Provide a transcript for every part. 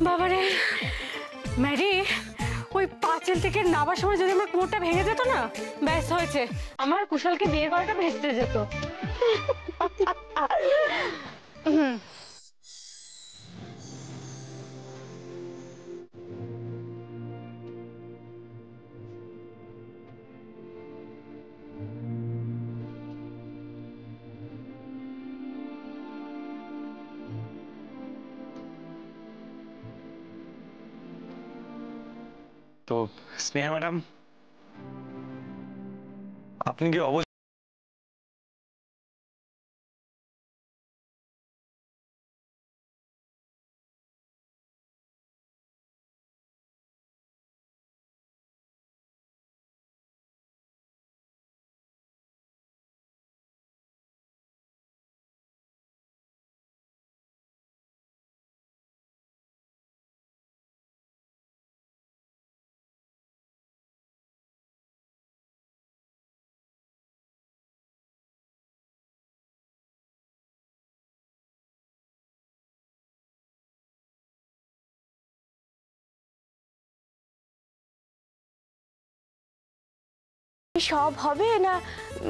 বাবারে ম্যারি, ওই পাঁচিল থেকে নামার সময় যদি আমার কোমরটা ভেঙে যেত না, ব্যাস হয়েছে, আমার কুশলকে বিয়ে করাটা ভেস্তে যেত। তো স্নেহা ম্যাডাম, আপনি কি অবশ্যই সব হবে না,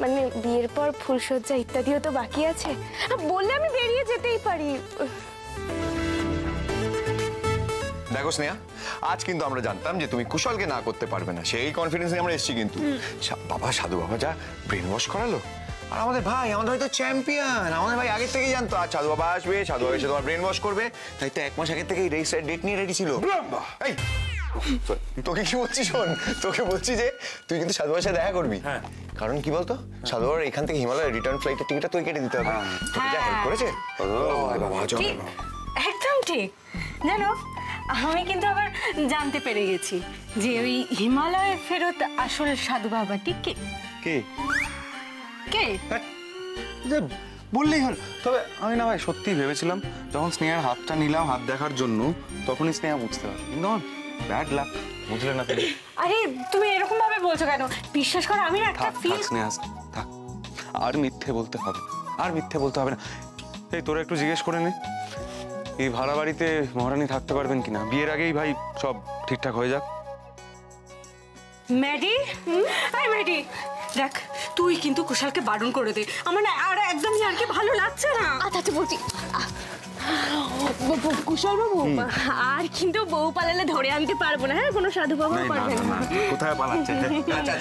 মানে বিয়ের পর ফুলসজ্জা ইত্যাদিও তো বাকি আছে, বললে আমি বেরিয়ে যেতেই পারি। দেখো স্নেহা, আজ কিন্তু আমরা জানতাম যে তুমি কুশলকে না করতে পারবে না, সেই কনফিডেন্সে আমরা এসেছি। কিন্তু বাবা, সাধু বাবা যা ব্রেন ওয়াশ করালো। আর আমাদের ভাই হয়তো চ্যাম্পিয়ন, আমাদের ভাই আগের থেকেই জানতো আজ সাধু বাবা আসবে, সাধু বাবা এসে তোমার ব্রেন ওয়াশ করবে, তাই তো 1 মাস আগের থেকেই রেজিস্টার ডেট নিয়ে রেডি ছিল। এই তোকে কি বলছি শোন, তোকে বলছি যে তুই কিন্তু সাধু বাবার সাথে দেখা করবি। কারণ কি বলতো, সাধু বাবার এখান থেকে হিমালয়ের রিটার্ন ফ্লাইটের টিকিটটা তুই কেটে দিতে হবে। তোকে যা হেল্প করেছে। একদম ঠিক। জানো, আমি কিন্তু আবার জানতে পেরে গেছি যে ওই হিমালয়ের ফেরত আসল সাধু বাবাটি কে। কে কে বললেই হল। তবে আমি না ভাই সত্যি ভেবেছিলাম যখন স্নেহার হাতটা নিলাম হাত দেখার জন্য, তখনই স্নেহা বুঝতে পারবে, কিন্তু আমার ব্যাড লাক, বুঝলে না? আরে তুমি এরকম ভাবে বলছো কেন? বিশ্বাস করো, আমি একটা ফিল। স্নেহা থাক, আর মিথ্যে বলতে হবে, আর মিথ্যে বলতে হবে না। এই তোরা একটু জিজ্ঞেস করে নে এই ভাড়া বাড়িতে মহারানী থাকতে পারবেন কিনা, বিয়ের আগেই ভাই সব ঠিকঠাক হয়ে যাক। ম্যাডি, আরে ম্যাডি, দেখ তুই কিন্তু কুশালকে বারণ করে দে, আমার না আর একদম আর কি ভালো লাগছে না। আচ্ছা বলছি, কুশল বাবু, আর কিন্তু বউ পালালে ধরে আনতে পারবো না। হ্যাঁ, কোনো সাধু বাবু পারবে না। কোথায় পালাচ্ছে?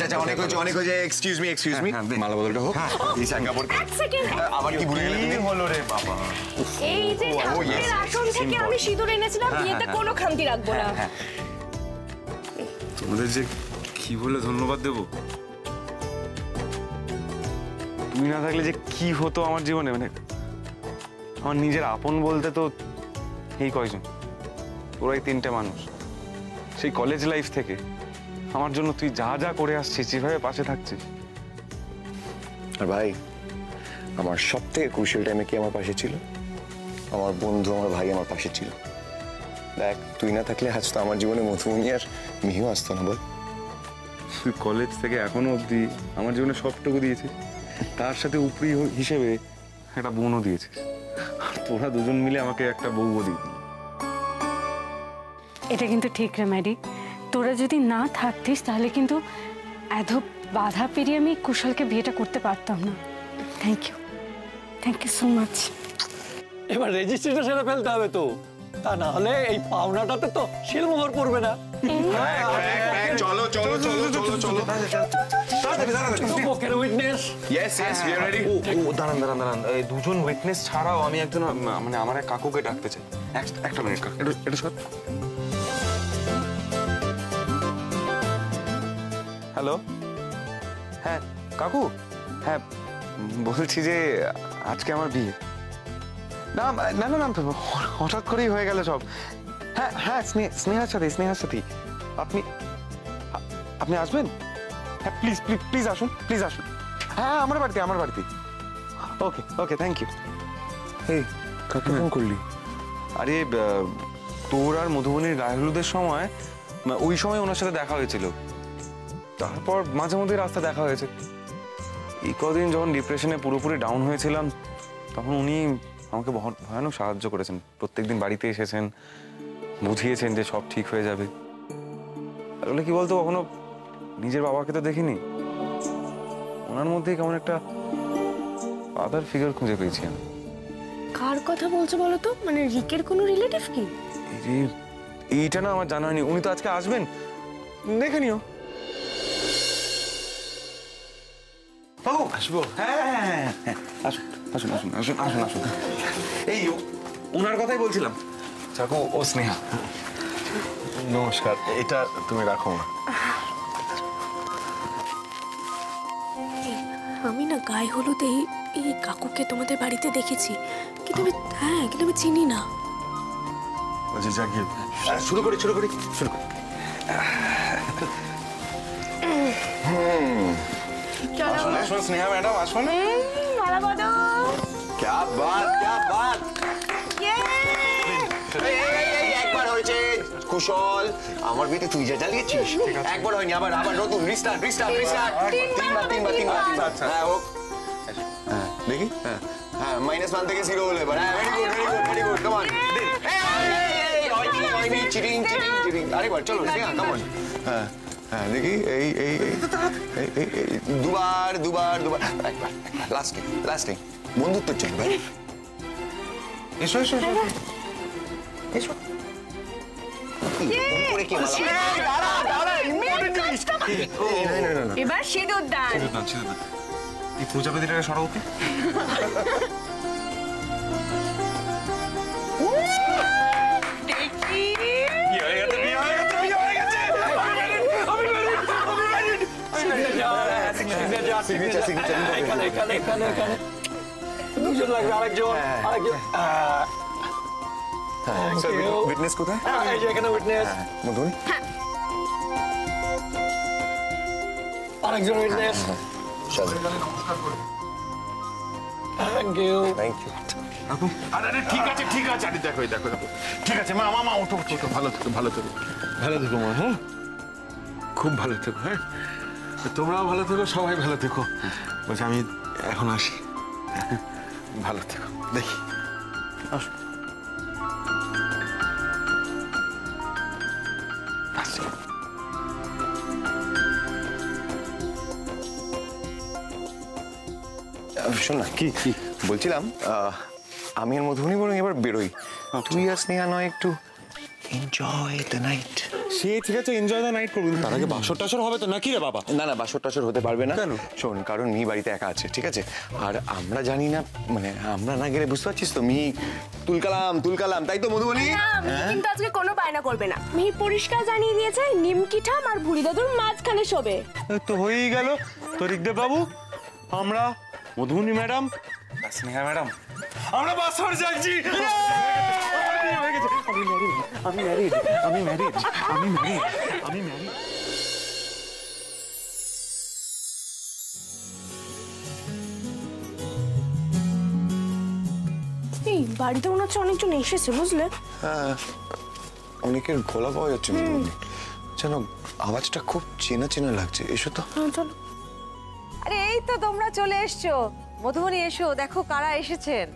আচ্ছা অনেক হয়েছে এক্সকিউজ মি মালা বদলটা হোক। এই সিঙ্গাপুর এক সেকেন্ড, আবার কি ভুলে গেলে তুমি? হলো রে বাবা, এই যে ঠাকুরের আসন থেকে আমি সিঁদুর এনেছিলাম, বিয়েতে কোনো খামতি রাখবো না। তোমাদের যে কি বলে ধন্যবাদ দেবো, তুমি না থাকলে যে কি হতো আমার জীবনে। মানে আমার নিজের আপন বলতে তো এই কয়জন, ওরাই 3টে মানুষ। সেই কলেজ লাইফ থেকে আমার জন্য তুই যা যা করে আসছিস, যেভাবে পাশে থাকছিস। আর ভাই, আমার সব থেকে ক্রুশিয়াল টাইমে কি আমার পাশে ছিল? আমার বন্ধু, আমার ভাই আমার পাশে ছিল। দেখ, তুই না থাকলে আজ তো আমার জীবনে মধুমণি আর মিহিও আসতো না। বল, তুই কলেজ থেকে এখনো অবধি আমার জীবনে সবটুকু দিয়েছিস, তার সাথে উপরি হিসেবে একটা বোনও দিয়েছিস। আর তোরা দুজন মিলে আমাকে একটা বউও দিবি। এটা কিন্তু ঠিক রে ম্যাডি, তোরা যদি না থাকতিস তাহলে কিন্তু এত বাধা পেরিয়ে আমি কুশলকে বিয়েটা করতে পারতাম না। Thank you so much. এবার রেজিস্ট্রিটা সেরে ফেলতে হবে তো, তা না হলে এই পাওনাটাতে তো শিলমোহর পড়বে না। চলো চলো চলো চলো চলো। দাঁড়ান, এই দুজন উইটনেস ছাড়াও আমি একজন, মানে আমার এক কাকুকে ডাকতে চাই। একটা মিনিট কাকু, এটা সব। হ্যালো, হ্যাঁ কাকু, হ্যাঁ বলছি যে আজকে আমার বিয়ে। না না না না, হঠাৎ করেই হয়ে গেল সব। হ্যাঁ হ্যাঁ, স্নেহার সাথে আপনি আসবেন? হ্যাঁ প্লিজ প্লিজ প্লিজ আসুন, প্লিজ আসুন। হ্যাঁ আমার বাড়িতে। Okay thank you. এই কাকে ফোন করলি? আরে তোর আর মধুবনীর গায়ে হলুদের সময়, ওই সময় ওনার সাথে দেখা হয়েছিল, তারপর মাঝে মধ্যে রাস্তা দেখা হয়েছে। এই কদিন যখন ডিপ্রেশনে পুরোপুরি ডাউন হয়েছিলাম, তখন উনি আমাকে ভয়ানক সাহায্য করেছেন, প্রত্যেকদিন বাড়িতে এসেছেন, বুঝিয়েছেন যে সব ঠিক হয়ে যাবে। আসলে কি বলতো, কখনো নিজের বাবাকে তো দেখিনি, ওনার মধ্যেই কেমন একটা ফাদার ফিগার খুঁজে পেয়েছি আমি। কার কথা বলছো বলো তো? মানে রিকের কোনো রিলেটিভ কি? এইটা না আমার জানা হয়নি, উনি তো আজকে আসবেন, দেখে নিও। বাবু আসবো? হ্যাঁ, আসুন আসুন আসুন আসুন আসুন আসুন। এই ওনার কথাই বলছিলাম, চাকু ও স্নেহা। নমস্কার, এটা তুমি রাখো না। আমি না গায়ে হলুদে এই কাকুকে তোমাদের বাড়িতে দেখেছি, কিন্তু আমি চিনি না। শুরু করি শুরু করি। আসুন আসুন স্নেহা ম্যাডাম, আসুন। क्या बात, क्या बात। একবার হয়েছে কুশল, আমার বিয়েতে তুই যা জ্বালিয়েছিস, একবার হয়নি, আবার আবার নতুন রিস্টার্ট রিস্টার্ট রিস্টার্ট, তিনবার। হ্যাঁ হোক, হ্যাঁ দেখি, হ্যাঁ -1 থেকে 0 হলো এবার। হ্যাঁ ভেরি গুড, কাম অন। হয়নি, চিটিং। আরেকবার চলো স্নেহা, কাম অন। হ্যাঁ দেখি, এই দুবার, একবার লাস্টিং বন্ধুত্বের জন্য। এসো এসো এসো। এবার সিঁদুর দান। এই প্রজাপতিটাকে সরাও কি? দুজন লাগবে, আরেকজন। উইটনেস কোথায়? এই যে এখানে উইটনেস, মধুবনী। আরেকজন উইটনেস। Thank you. আরে ঠিক আছে, আরে দেখো ঠিক আছে মা, ওঠো, ভালো থেকো মা। হ্যাঁ, খুব ভালো থেকো। হ্যাঁ, তোমরাও ভালো থেকো, সবাই ভালো থেকো। বলছি আমি এখন আসি, ভালো থেকো। দেখি আসো। আসছি। শোন না, কি বলছিলাম, আমি আর মধুবনী বরং এবার বেরোই, তুই আর স্নেহা নয় একটু এনজয় দ্য নাইট। সে ঠিক আছে, এনজয় দ্য নাইট করবেন, তার আগে বাসর টাসর হবে তো নাকি রে বাবা? না বাসর টাসর হতে পারবে না। কেন? শোন, কারণ মি বাড়িতে একা আছে, ঠিক আছে, আর আমরা জানি না, মানে আমরা না গেলে বুঝতে পারছিস তো, মি তুলকালাম, তাই তো মধুবনী? কিন্তু আজকে কোনো বায়না করবে না। মিহি পরিষ্কার জানিয়ে দিয়েছে নিমকি ঠাম আর বুড়ি দাদুর মাঝখানে শোবে। তো হয়েই গেল, তরিকদেব বাবু, আমরা, মধুবনী ম্যাডাম, স্নেহা ম্যাডাম, আমরা বাসর যাচ্ছি। আমি ম্যারিড। এই বাড়িতে মনে হচ্ছে অনেকজন এসেছে, বুঝলে? হ্যাঁ, অনেকের গলা পাওয়া যাচ্ছে মধুবনী, যেন আওয়াজটা খুব চেনা লাগছে। এসো তো। চলো। আরে এই তো তোমরা চলে এসছো। মধুবনী এসো, দেখো কারা এসেছেন।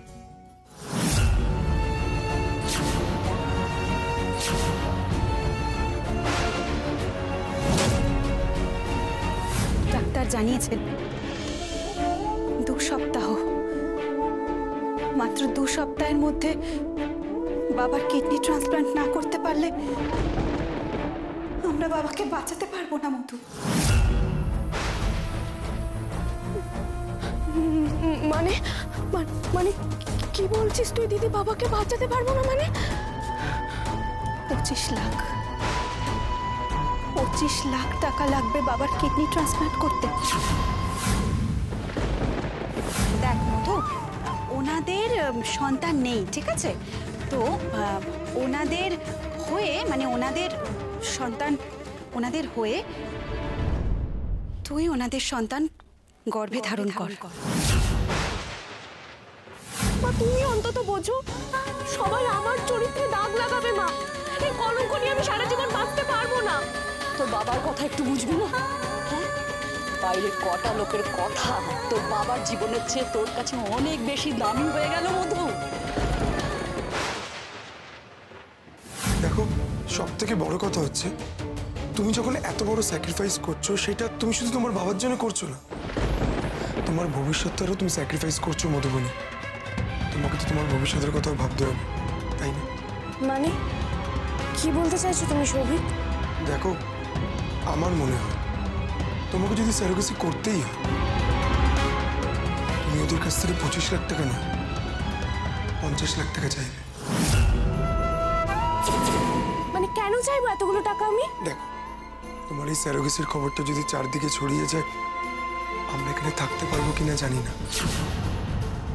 ডাক্তার জানিয়েছেন 2 সপ্তাহ, মাত্র 2 সপ্তাহের মধ্যে বাবার কিডনি ট্রান্সপ্লান্ট না করতে পারলে আমরা বাবাকে বাঁচাতে পারবো না। মধু, মানে কি বলছিস তুই দিদি? বাবাকে বাঁচাতে পারবো না মানে? 25 লাখ টাকা লাগবে বাবার কিডনি ট্রান্সপ্লান্ট করতে। দেখ মধু, ওনাদের সন্তান নেই, ঠিক আছে, তো ওনাদের হয়ে, মানে ওনাদের সন্তান, ওনাদের হয়ে তুই ওনাদের সন্তান গর্ভে ধারণ কর। মা, তুমি অন্তত বোঝো, সবাই আমার চরিত্রে দাগ লাগাবে। মা, এই কলঙ্ক নিয়ে আমি সারা জীবন বাঁচতে পারবো না। তোর বাবার কথা একটু বুঝবি না? হ্যাঁ, বাইরে কটা লোকের কথা তোর বাবার জীবনের চেয়ে তোর কাছে অনেক বেশি দামি হয়ে গেল মধু। দেখো, সব থেকে বড় কথা হচ্ছে তুমি যখন এত বড় স্যাক্রিফাইস করছো, সেটা তুমি শুধু তোমার বাবার জন্য করছো না, তোমার ভবিষ্যৎটারও তুমি স্যাক্রিফাইস করছো মধুবনী। তোমাকে তো তোমার ভবিষ্যতের কথাও ভাবতে হবে, তাই না? মানে কি বলতে চাইছো তুমি সৌভিক? দেখো, আমার মনে হয় তোমাকে যদি স্যারোগেসি করতেই হয়, তুমি ওদের কাছ থেকে 25 লাখ টাকা নয় 50 লাখ টাকা চাইবে। মানে কেন চাইবো এতগুলো টাকা আমি? দেখো, তোমার এই স্যারোগেসির খবরটা যদি চারদিকে ছড়িয়ে যায়, আমরা এখানে থাকতে পারবো কিনা জানি না,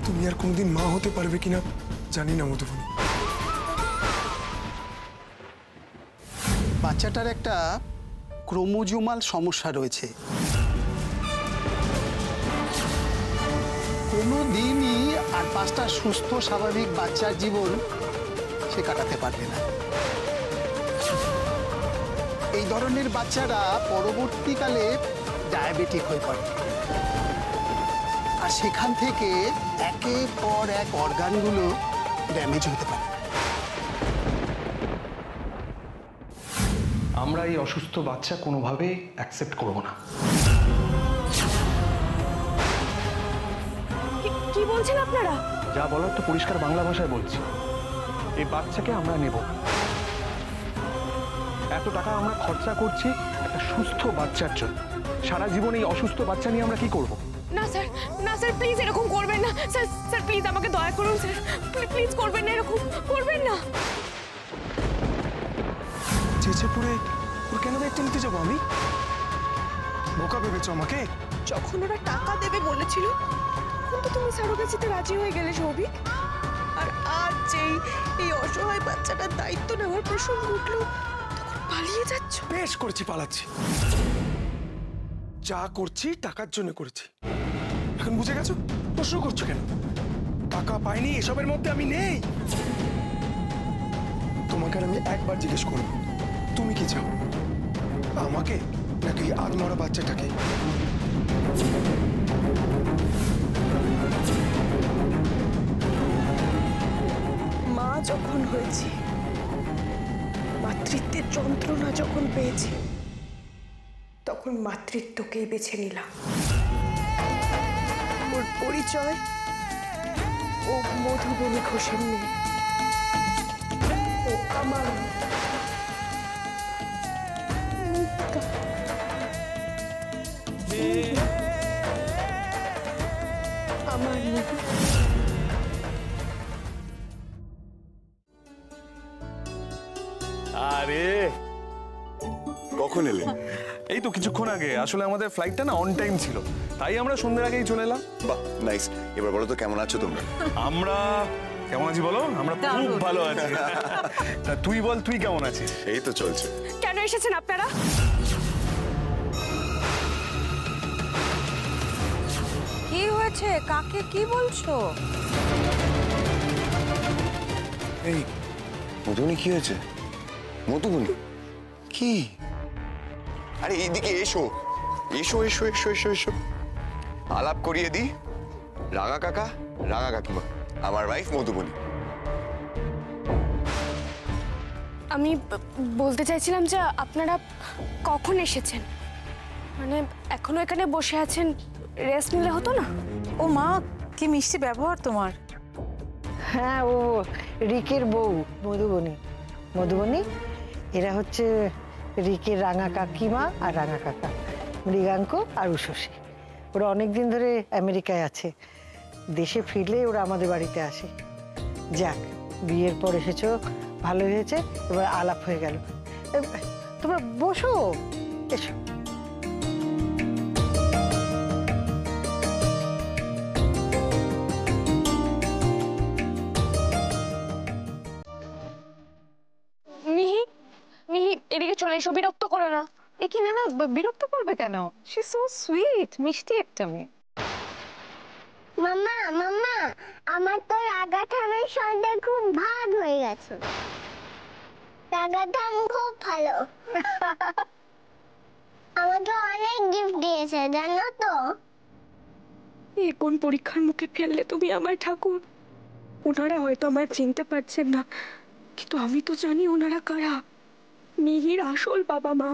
তুমি আর কোনোদিন মা হতে পারবে কিনা জানি না মধুবনী। বাচ্চাটার একটা ক্রোমোজোমাল সমস্যা রয়েছে, কোনো দিনই আর 5টা সুস্থ স্বাভাবিক বাচ্চার জীবন সে কাটাতে পারবে না। এই ধরনের বাচ্চারা পরবর্তীকালে ডায়াবেটিক হয়ে পড়ে, আর সেখান থেকে একের পর এক অর্গানগুলো ড্যামেজ হতে পারে। আমরা এই অসুস্থ বাচ্চা কোনোভাবেই অ্যাকসেপ্ট করব না। কি বলছেন আপনারা? যা বলার তো পরিষ্কার বাংলা ভাষায় বলছি, এই বাচ্চাকে আমরা নেব। এত টাকা আমরা খরচা করছি একটা সুস্থ বাচ্চার জন্য, সারা জীবন এই অসুস্থ বাচ্চা নিয়ে আমরা কি করব? না স্যার, না স্যার, প্লিজ এরকম করবেন না স্যার। স্যার প্লিজ আমাকে দয়া করুন স্যার, প্লিজ করবেন না, এরকম করবেন না। চেঁচেপুরে ওর কেন দায়িত্ব নিতে যাবো আমি? বোকা ভেবেছো আমাকে? যখন ওরা টাকা দেবে বলেছিল, তখন তো তুমি স্যারোগেসিতে রাজি হয়ে গেলে সৌভিক। আর আজ যেই এই অসহায় বাচ্চাটার দায়িত্ব নেওয়ার প্রসঙ্গ উঠলো, তখন পালিয়ে যাচ্ছ। বেশ করেছি, পালাচ্ছি। যা করছি টাকার জন্য করেছি, এখন বুঝে গেছো? প্রশ্ন করছো কেন? টাকা পাইনি এসবের মধ্যে আমি নেই। তোমাকে আর আমি একবার জিজ্ঞেস করবো, তুমি কি চাও, আমাকে নাকি আধমরা বাচ্চাটাকে? মা যখন হয়েছে, মাতৃত্বের যন্ত্রণা যখন পেয়েছি, তখন মাতৃত্বকেই বেছে নিলাম। ওর পরিচয় ও মধুবনী ঘোষের মেয়ে, ও আমার আমার আরে কখন এলে? এই তো কিছুক্ষণ আগে। আসলে আমাদের ফ্লাইটটা না অন টাইম ছিল, তাই আমরা সন্ধ্যের আগেই চলে এলাম। বাহ, নাইস। এবার বলো তো কেমন আছো তোমরা? আমরা কেমন আছি বলো? আমরা খুব ভালো আছি। তা তুই বল, তুই কেমন আছিস? এই তো চলছে। কেন এসেছেন আপনারা? কি হয়েছে? কাকে কি বলছো? এই মধুবনী, কি হয়েছে? মধুবনী কি? আরে এইদিকে এসো, এসো এসো এসো এসো এসো, আলাপ করিয়ে দি। রাঙা কাকা, রাঙা কাকিমা, আমার ওয়াইফ মধুবনী। আমি বলতে চাইছিলাম যে আপনারা কখন এসেছেন? মানে এখনো এখানে বসে আছেন, রেস্ট নিলে হতো না? ও মা, কি মিষ্টি ব্যবহার তোমার। হ্যাঁ, ও রিকের বউ মধুবনী। মধুবনী, এরা হচ্ছে রিকের রাঙা কাকিমা আর রাঙা কাকা, মৃগাঙ্ক আর উষসী। ওরা অনেকদিন ধরে আমেরিকায় আছে, দেশে ফিরলে ওরা আমাদের বাড়িতে আসে। যাক, বিয়ের পর এসেছো, ভালো হয়েছে, এবার আলাপ হয়ে গেল। তোমরা বসো, এসো। মিহি, মিহি এদিকে চলে এসো, বিরক্ত করো না। এখানে না বিরক্ত করবে কেন? শি সো সুইট, মিষ্টি একটা মেয়ে। মামা মামা, আমার তো রাগা ঠামের সঙ্গে খুব ভাগ হয়ে গেছে। রাগা ঠাম খুব ভালো, আমাকে অনেক গিফট দিয়েছে জানো তো। এই কোন পরীক্ষার মুখে ফেললে তুমি আমার ঠাকুর? ওনারা হয়তো আমায় চিনতে পারছেন না, কিন্তু আমি তো জানি ওনারা কারা। মিহির আসল বাবা মা।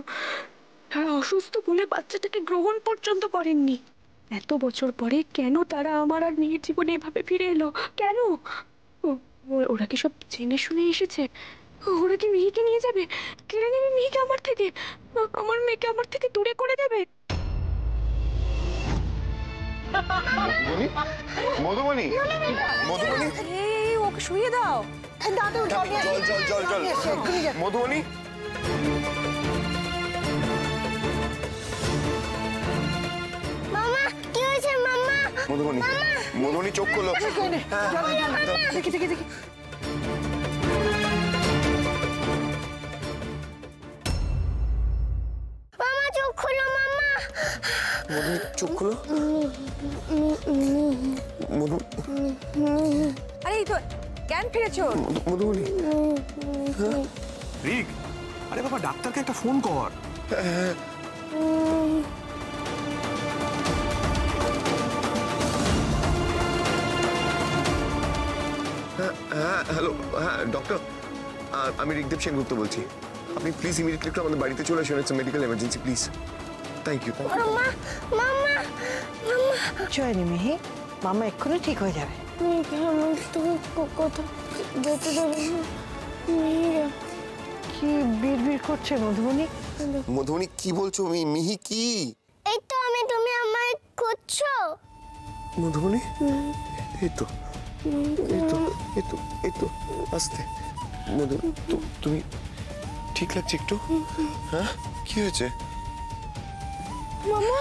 তারা অসুস্থ বলে বাচ্চাটাকে গ্রহণ পর্যন্ত করেননি। এত বছর পরে কেন তারা আমার আর মিহির জীবনে এভাবে ফিরে এলো? কেন? ওরা কি সব জেনে শুনে এসেছে? ওরা কি মিহিকে নিয়ে যাবে, কেড়ে নেবে মিহিকে আমার থেকে, আমার মেয়েকে আমার থেকে দূরে করে দেবে? মধুবনী, মধুবনী, ওকে শুয়ে দাও। দাদু জল জল জল জল মধুবনী, মামা কি হয়েছে মামা? মধুবনী, মধুবনী চোখ খোলো। দেখি দেখি দেখি। মামা চোখ খোলো মামা। মধুবনী চোখ খোলো। মধু, আরে এই তো জ্ঞান ফিরেছো। মধুবনী। রিক, আরে বাবা ডাক্তারকে একটা ফোন কর। হ্যাঁ হ্যালো, হ্যাঁ ডক্টর, আমি ঋগদেব সেনগুপ্ত বলছি। আপনি প্লিজ ইমিডিয়েটলি একটু আমাদের বাড়িতে চলে আসুন। It's medical emergency, please. Thank you. মামা মামা মামা জয়নি মিহি, মামা এক্ষুনি ঠিক হয়ে যাবে। তুমি কথা যেতে দেবে না? কি বিড়বিড় করছে মধুবনী? মধুবনী কি বলছো? মিহি কি? এই তো তুমি আমায় খুঁজছো। মধুবনী, এই তো এই তো এই তো এই তো আস্তে। মধু, তুমি ঠিক লাগছে একটু? হ্যাঁ, কি হয়েছে? মামা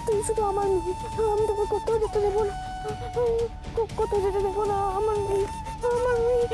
তুমি শুধু আমার মেয়ে, আমি তোকে কোথাও যেতে দেবো না, কোথাও যেতে দেবো না। আমার মেয়ে, আমার মেয়ে।